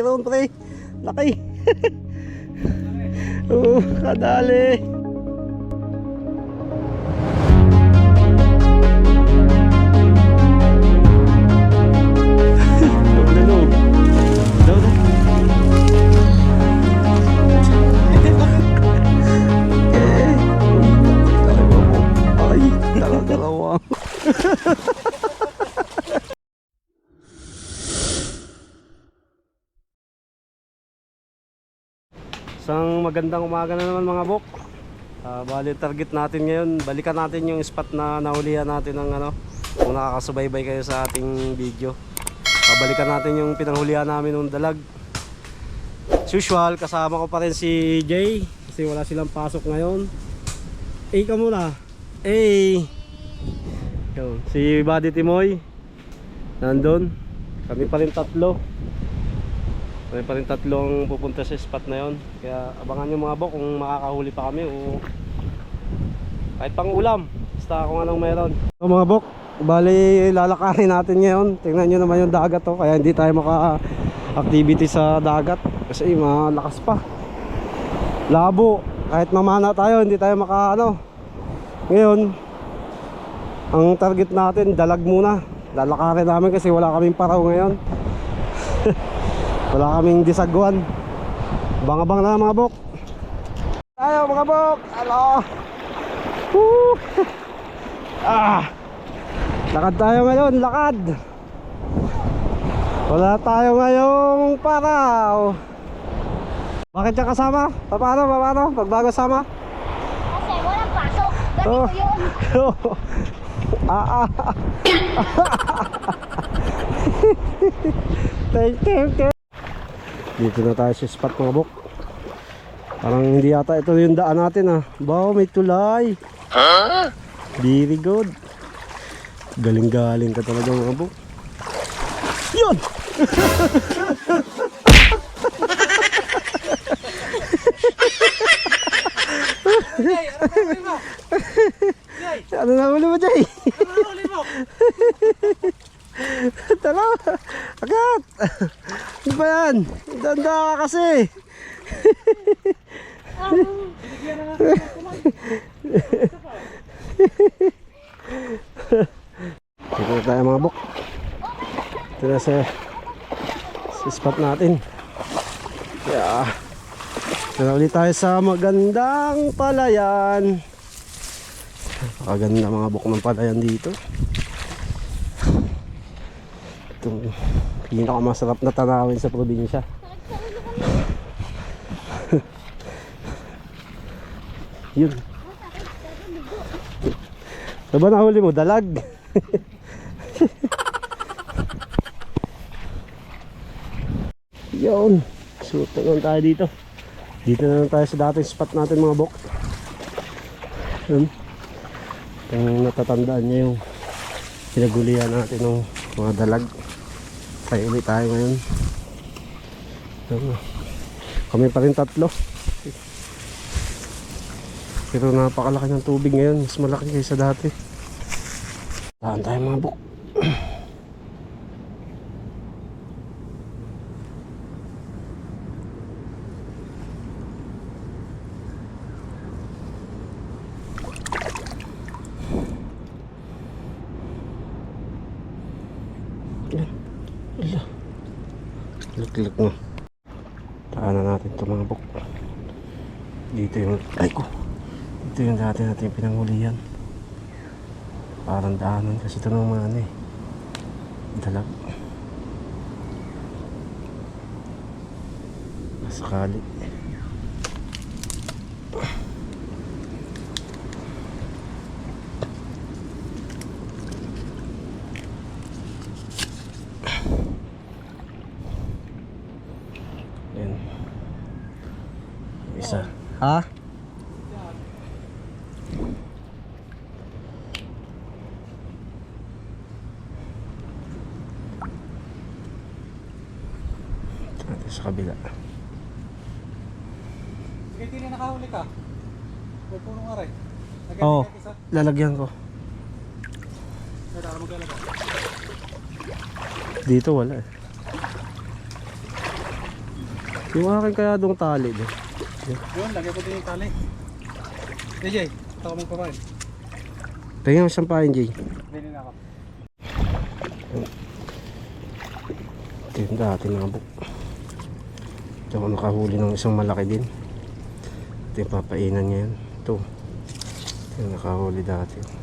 mayroon pre. Laki. Kadali. Isang magandang umaga na naman mga bok. Bali target natin ngayon, balikan natin yung spot na nahulihan natin ng ano. Kung nakakasubaybay kayo sa ating video, balikan natin yung pinanghulihan namin ng dalag. As usual, kasama ko pa rin si Jay kasi wala silang pasok ngayon. Ka muna. Si Buddy Timoy nandun. Kami pa rin tatlo. Kami pa rin tatlong pupunta sa spot na yon. Kaya abangan nyo mga bok kung makakahuli pa kami o kahit pang ulam, basta kung anong meron. So mga bok, bali lalakarin natin ngayon. Tingnan nyo naman yung dagat to. Kaya hindi tayo maka-activity sa dagat kasi malakas pa, labo. Kahit mamana tayo, hindi tayo ngayon ang target natin dalag muna. Lalakarin namin kasi wala kaming paraw ngayon. Wala kaming disagwan. Bang-abang na mga bok. Tayo mga bok. Hello. Lakad tayo ngayon, lakad. Wala tayo ngayong paraw. Bakit siya kasama? Paano? Pagbago sama? Kasi walang pasok. Ganito yun. Thank you. Dito na tayo sa spot mga bok. Parang hindi yata ito yung daan natin Wow, may tulay. Very good. Galing-galing ka talaga mga bok. Yun! Ano na huli mo, Jay? Ano na huli mo? Tala, agad. Ano ba yan? Danda ka kasi. Dito na tayo mga bok. Ito na sa spot natin. Ito na ulit tayo sa magandang palayan. Napakaganda mga bok ng palayan dito. Itong pinakamasarap na tanawin sa probinsya. Yun. Diba nahuli mo? Dalag. Yun. Suto lang tayo dito. Dito na lang tayo sa dating spot natin mga bok. Yun. Kung natatandaan niya yung pinagulihan natin ng mga dalag. Tayo ulit tayo ngayon. Kami pa rin tatlo. Pero napakalaki ng tubig ngayon. Mas malaki kaysa dati. Tahan tayo mga bok. Lik-lik mo. Taanan natin ito mga bok. Dito yung dito yung dati natin pinanghulihan. Parang daanan kasi ito naman dalag. Masakali. Yan. Isa. Ha? Ito sa kabila. Hindi na nakahuli ka. May punong aray. Oo, lalagyan ko. Dito wala Yung akin kaya dong tali din. Yun, lagay ko din yung tali. DJ, ito kami kumain. Tingnan mo sampahin, Jay. Bili na ako. Ito yung dati mga buk. Ito ako nakahuli ng isang malaki din. Ito yung papainan niya yan. Ito yung nakahuli dati.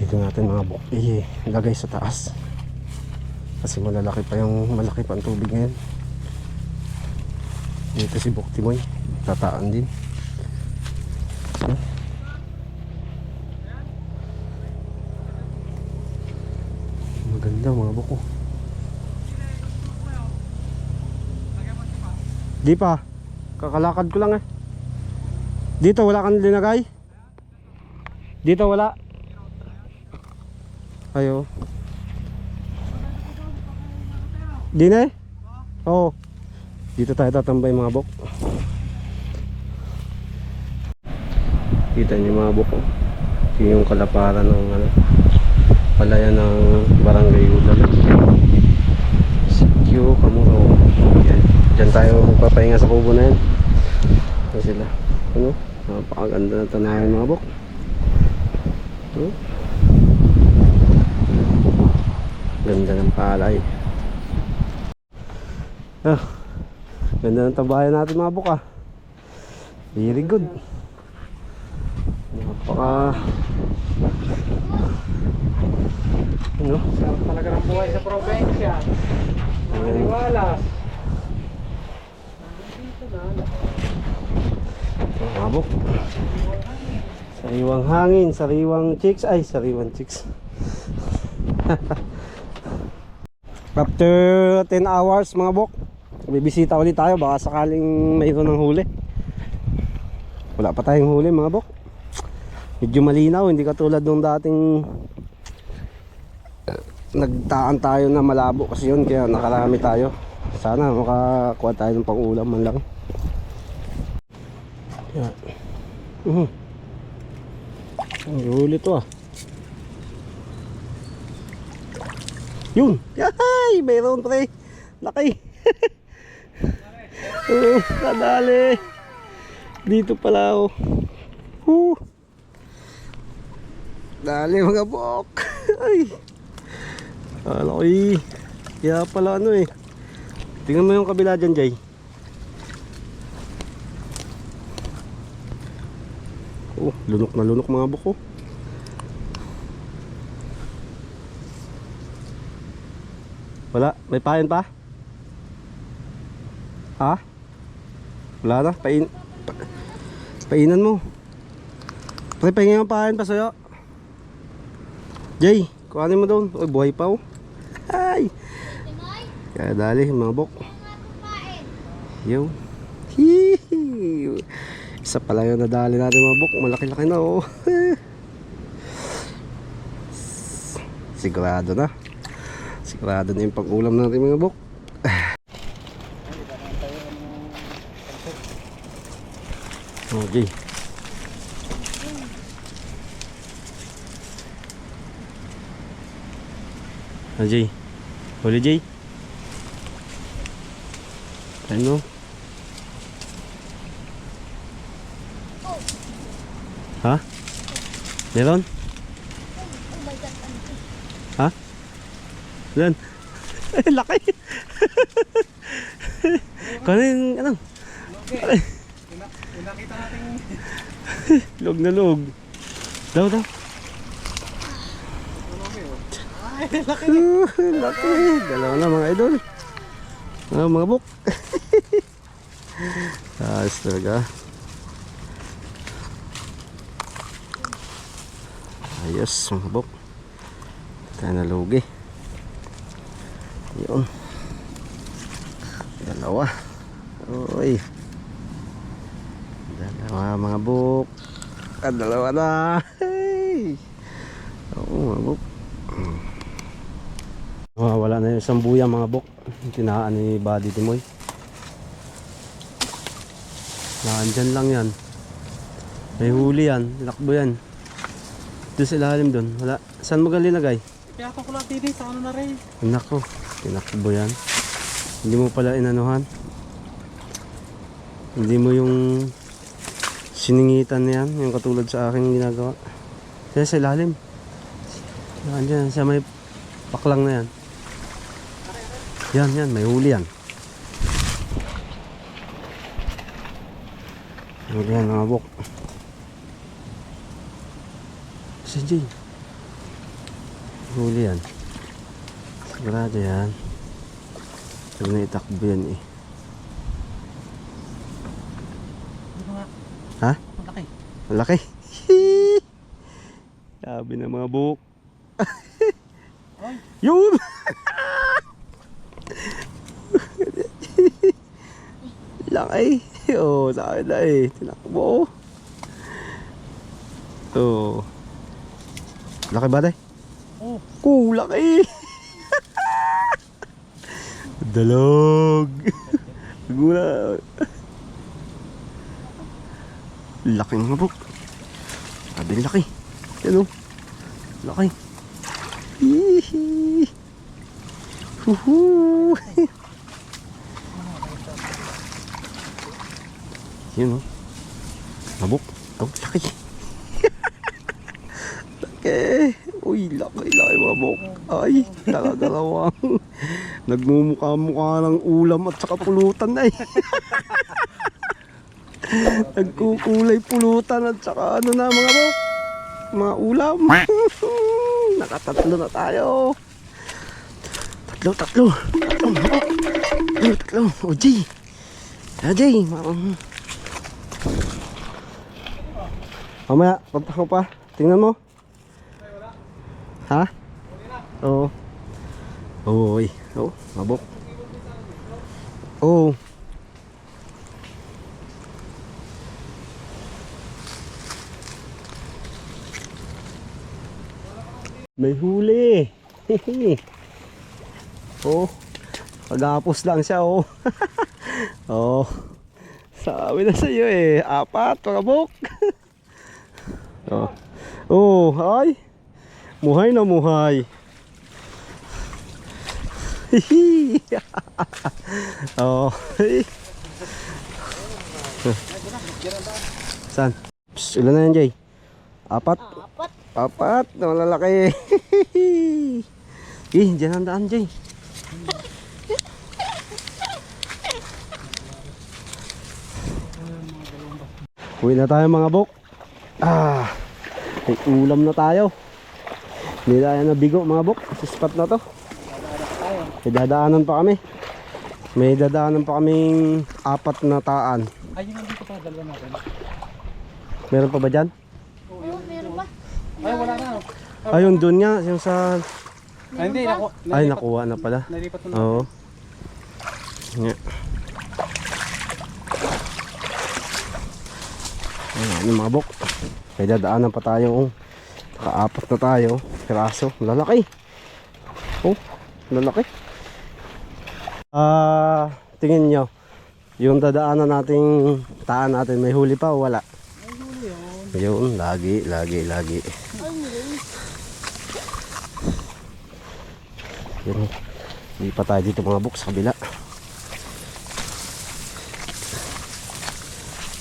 Dito natin mga buk ilagay sa taas kasi malaki pa ang tubig ngayon. Dito si Buk Timoy tataan din. Maganda mga buko. Di pa, kakalakad ko lang eh. Dito wala kang linagay? Dito wala. Ayo. Di na eh? Oo. Dito tayo tatambay mga bok. Kita niyo mga bok. Ito yung kalaparan ng palayan ng Barangay Ulan. Sikyo, Kamuro. Yan. Diyan tayo magpapahinga sa kubo na yan. Ito sila. Ano? Napakaganda na tanayan mga bok. Ganda ng palay. Ganda ng tabayan natin mga buka. Very good. Napaka ano? Sarap talaga ng buhay sa probinsya. Maniwalas. Mga buk. Sariwang hangin, sariwang chicks. Ay, sariwang chicks. After 10 hours mga bok, bibisita ulit tayo baka sakaling mayroon ng huli. Wala pa tayong huli mga bok. Medyo malinaw, hindi katulad nung dating nagtaan tayo na malabo kasi yun, kaya nakarami tayo. Sana makakuha tayo ng pang-ulam man lang. Yan. Ang huli to ah. Yun! Yahay! Mayroon pre! Laki! Nadali! Dito pala ako. Dali mga bok! Ay! Laki! Kaya pala ano eh. Tingnan mo yung kabila dyan, Jay. Lunok na lunok mga bok. Wala, may pain pa? Ha? Wala na, painan mo. Pre, pahingin yung pain pa sa'yo. Jay, kuhanin mo doon. Uy, buhay pa oh. Ay! Kaya dali, mga bok. Yo. Hihi. Isa pala yung nadali natin mga bok. Malaki-laki na oh. Sigurado na. Sigurado na yung pag-ulam natin mga bok. Okay. Jay. Huli Jay. Ano? Ha? Meron? Ha? Yan. Laki. Kano yung ano? Okay. Nakita natin. Log na log. Daw. Ay, laki. Laki. Dalawa na mga idol. Mga buk. Ayos talaga. Ayos mga buk. Tayo na lugi. Yun. Dalawa. Uy. Dalawa mga buk. Dalawa na. Hey. Oo mga buk. Wala na yung isang buya mga buk. Tinaan ni Buddy Timoy. Nandyan lang yan. May huli yan. Lakbo yan. Doon sa ilalim doon. Wala. Saan mo gali lagay? Kaya ko lang tini sa ano na rin. Nako. Tinakbo yan. Hindi mo pala inanuhan. Hindi mo yung siningitan na yan. Yung katulad sa aking ginagawa. Kaya sa ilalim. Nandyan. Sa may paklang na yan. Yan. May huli yan. Huli yan mga buk. Si Jay. Huli yan. Sigurado yan. Huwag na itakbo yan eh. Ano nga? Ha? Ang laki. Malaki. Sabi na mga buk. Ay. Yun! Laki. Oh, sa akin na eh. Tinakbo. Oh. Laki ba tayo? Oh. Laki. Dalog. Gula. Laki mga buk. Sabi laki. Yan o. Laki. Hihi. Huhu. Yun o. Mabuk. Oh, laki. Laki. Uy, laki mga buk. Ay, talagalawang. Nagmumukha-mukha ng ulam at saka pulutan na eh. Nagkukulay pulutan at saka ano na mga buk. Mga ulam. Nakatatlo na tayo. Tatlo mga buk. Tatlo. O Jay. Jay. Mamaya, pagpako pa. Tingnan mo. Ha? Oo. Oy. Oh, mabok. Oh. May huli. Oh. Pagapos lang siya oh. Oh. Sabi na sa iyo eh, 4 pagabok. Oh. Oh, ay. Muhay na muhay. Oh. Saan? Psst, ilan na yan, Jay? 4? 4? Malalaki. Diyan ang daan, Jay. Uwi na tayo mga bok. May ulam na tayo. Hindi tayo nabigo mga bok sa spot na to. May dadaanan pa kami. May dadaanan pa kaming 4 na taan. Ay, yung nandito pa, dalawa natin. Meron pa ba dyan? Oo, meron ba? Ay, wala na. Ayun doon nga, yung sa... Ay, hindi. Ay, nakuha na pala. Nalipat na. Oo. Nga. Ayun mga bok. May dadaanan pa tayo. Naka-4 na tayo. Piraso. Lalaki. Oh, lalaki. Tingin nyo. Yung dadaanan nating taan natin, may huli pa o wala? May huli yun. Ayun, lagi. Yan. Hindi pa tayo dito mga bok sa kabila.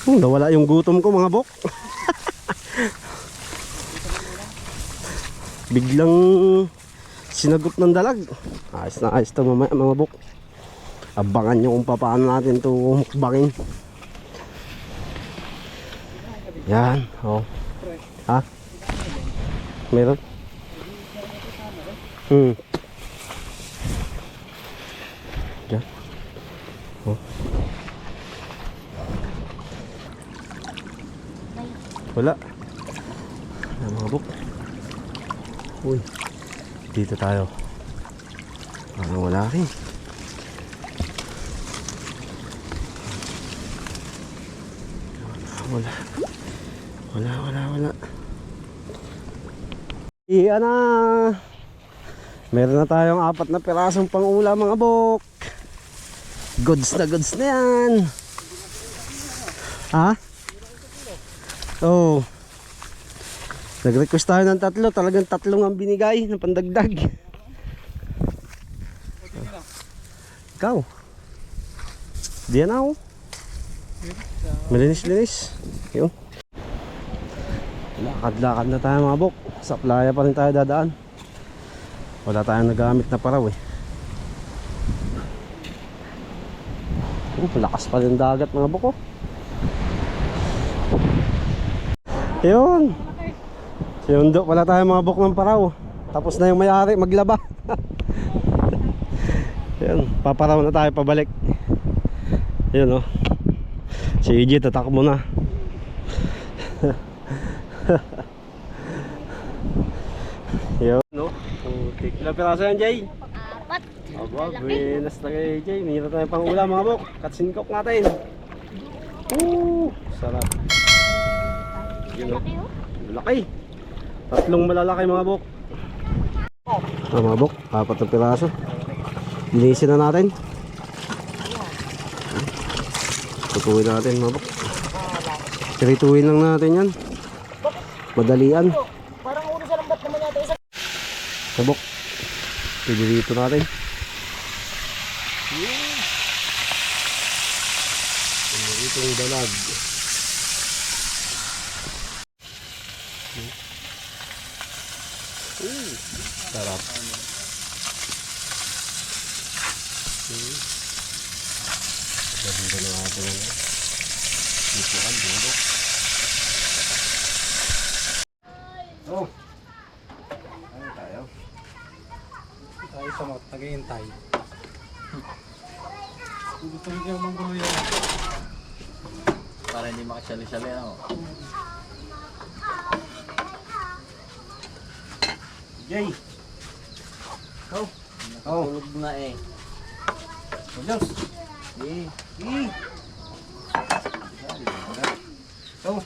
Nawala yung gutom ko mga bok. Biglang Sinagot ng dalag. Ayos na ayos to mamaya mga bok. Abangan nyo kung paano natin to mukbangin. Yan, oh. Ha? Meron? Yan. Oh. Wala. Yan mga bok. Uy. Dito tayo. Parang wala rin. Wala. Iya na. Meron na tayong 4 na pirasong pang-ulam mga bok. Goods na yan. Ha? Oh. Nag-request tayo ng 3. Talagang 3 ang binigay na pandagdag. Ikaw. Diyan ako. Malinis. Yun. Lakad-lakad na tayo mga bok. Sa playa pa rin tayo dadaan. Wala tayong nagamit na paraw eh. Lakas pa rin dagat mga bok oh. Yun. Siundo pala tayo mga bok ng paraw. Tapos na yung may-ari maglaba. Yun, paparaw na tayo pabalik. Yun oh. Si EJ tatakbo na. Yun no. Putik. Ilang piraso yan Jay? 4. Aba, buenas na kay Jay. Mayroon tayo pang ulam mga bok. Katsinkok natin. Sarap. Yun oh. Laki. 3 malalaki mga bok. Mga bok, 4 na piraso. Linisin na natin. Tutuin natin mga bok. Tirituin lang natin yan. Madalian. Parang ulo sa lambat naman yata isa. Mga bok. Pidilito natin. Ito yung dalag. Sarap. Dito na natin. Dito kan dito. Oh. Ano tayo? Tayo sa mga tagayintay. Gusto niyo manggulo yan. Para hindi makasali-sali ako. Jay. Oh. Nakatulog na eh. Oh, Diyos. Oh.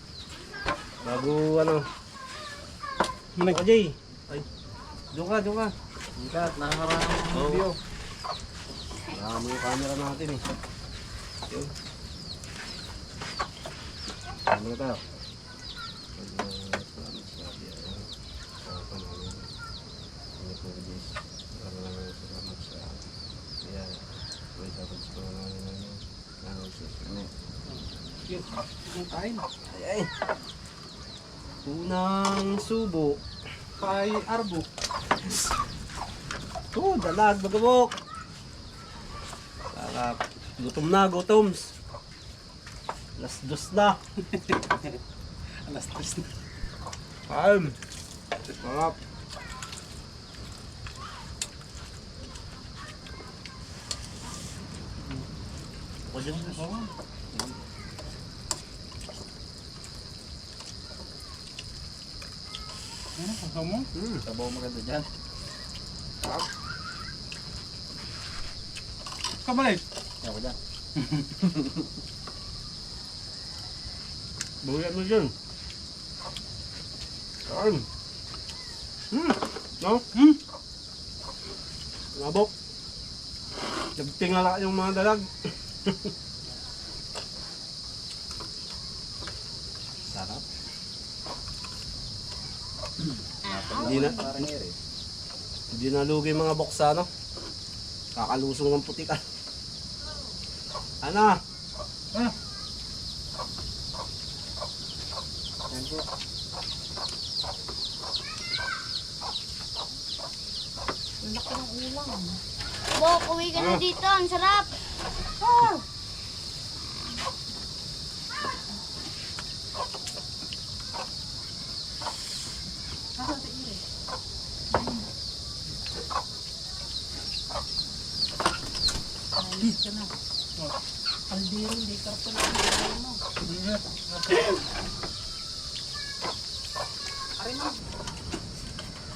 Bago ano. Manik ka Jay. Ay. Doon ka. Ikat, nakakaraan ng video. Marami yung camera natin eh. Yun. Ano na tayo? Kain. Ay. Unang subo. Kay Arbo. Dalag, bagabok. Sarap. Gutom na, gutoms. Alas 2 na. Alas 3 na. Sarap. O dyan na. Ano, kasama mo? Sabaw maganda dyan. Kabalik. Ako dyan. Buyan mo dyan. Sarap. No? Mabok. Nagtingala yung mga dalag. Sarap. Hindi na lugi mga boksa, no? Kakalusong ng putika. Ano? Ah. Yan po. Bok, uwi ka na dito. Ang sarap. Oh.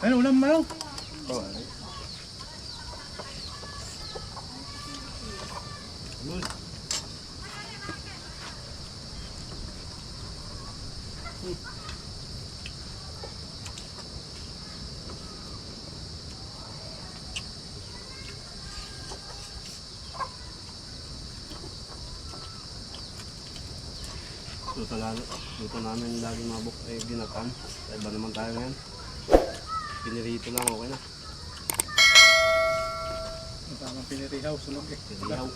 Ayun, ulam mo lang. Oh, Luto namin laging mabok ay ginatan. Iba naman tayo ngayon. Pinirito lang, okay na. Ang tamang pinirihaw, sunog eh. Pinihaw.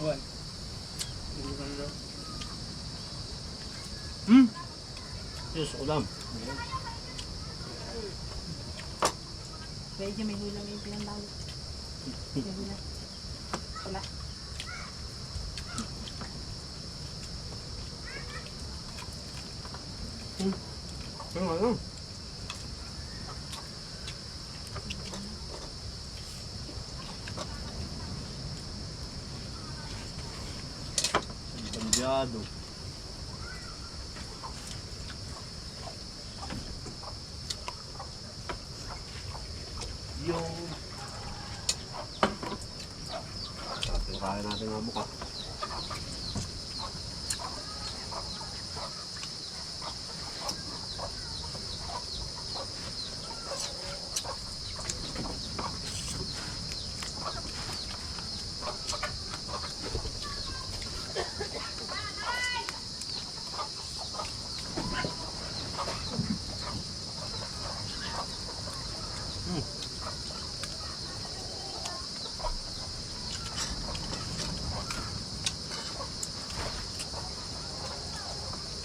Awan. Hindi ko na. Yes, ulam. Medyo may hulang yung pinandalo. May hulang. Wala. Ano? Bandiado. Yung sarap yung kaya natin mga buka.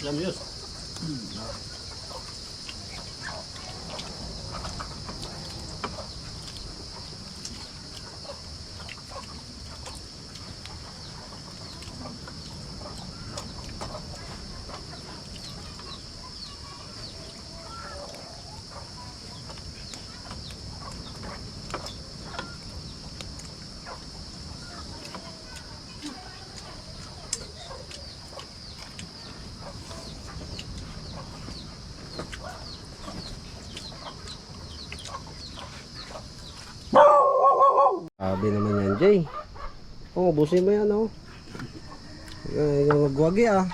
Alam yun. Sabi naman yan, Jay. Oh, busin mo yan, oh. Yung magwagi, ah.